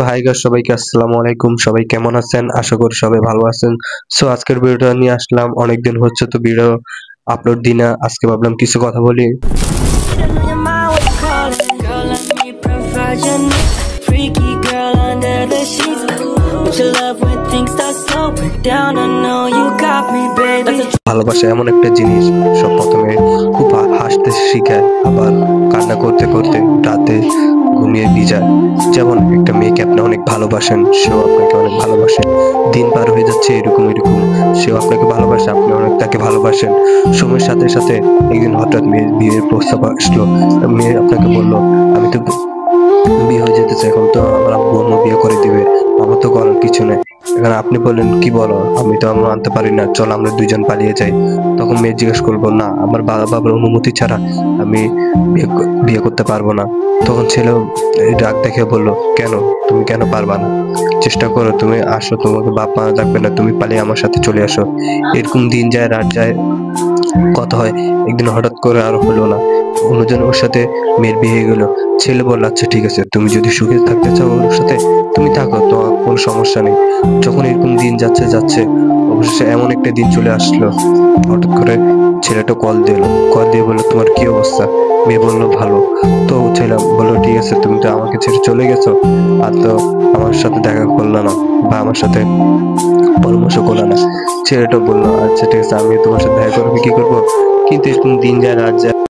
তো hi guys, সবাইকে আসসালামু আলাইকুম। সবাই কেমন আছেন? আশা করি সবাই ভালো আছেন। সো আজকের ভিডিওটা নিয়ে আসলাম, অনেকদিন হচ্ছে তো ভিডিও আপলোড দিই না। আজকে ভাবলাম কিছু কথা বলি। ভালোবাসা এমন একটা জিনিস, সব প্রথমে খুব হাসতে শিখায়, আবার কান্না করতে করতে রাতে ঘুমিয়ে ভিজায়। যেমন একটা মেয়েকে আপনি অনেক ভালোবাসেন, সেও আপনাকে অনেক ভালোবাসে। দিন পার হয়ে যাচ্ছে এরকম এরকম, সেও আপনাকে ভালোবাসে, আপনি অনেক তাকে ভালোবাসেন। সময়ের সাথে সাথে একদিন হঠাৎ মেয়ের বিয়ের প্রস্তাব আসলো। মেয়ে আপনাকে বললো, আমি তো বিয়ে হয়ে যেতেছে, এখন তো আমার আব্বু আম্মু বিয়ে করে দিবে, আমার তো করার কিছু নেই। এখন আপনি বললেন, কি বলো, আমি তো আমরা আনতে পারি না, চল আমরা দুইজন পালিয়ে যাই। তখন মেয়ে জিজ্ঞেস করবো, না আমার বাবার অনুমতি ছাড়া আমি বিয়ে করতে পারবো না। তখন ছেলে রাগ দেখে বললো, কেন, তুমি কেন পারবা না? চেষ্টা করো, তুমি আসো, তোমাকে বাপ মা রাখবে না, তুমি পালিয়ে আমার সাথে চলে আসো। এরকম দিন যায় রাত যায়, কথা হয়। একদিন হঠাৎ করে আর হলো না, অন্যজন ওর সাথে মেয়ের বিয়ে হয়ে গেল। ছেলে বলল, আচ্ছা ঠিক আছে, তুমি যদি সুখে থাকতে চাও ওর সাথে তুমি থাকো, তো কোনো সমস্যা নেই। যখন এরকম দিন যাচ্ছে যাচ্ছে, অবশেষে এমন একটা দিন চলে আসলো, হঠাৎ করে ছেলেটা কল দিল। কল দিয়ে বললো, তোমার কি অবস্থা? মেয়ে বললো, ভালো। তো ছেলে বললো, ঠিক আছে, তুমি তো আমাকে ছেড়ে চলে গেছো, আর তো আমার সাথে দেখা করলো না বা আমার সাথে পরামর্শ করলো না। ছেলেটা বললো, আচ্ছা ঠিক আছে, আমি তোমার সাথে দেখা করবো, কি করবো? কিন্তু এরকম দিন যায় রাত যায়,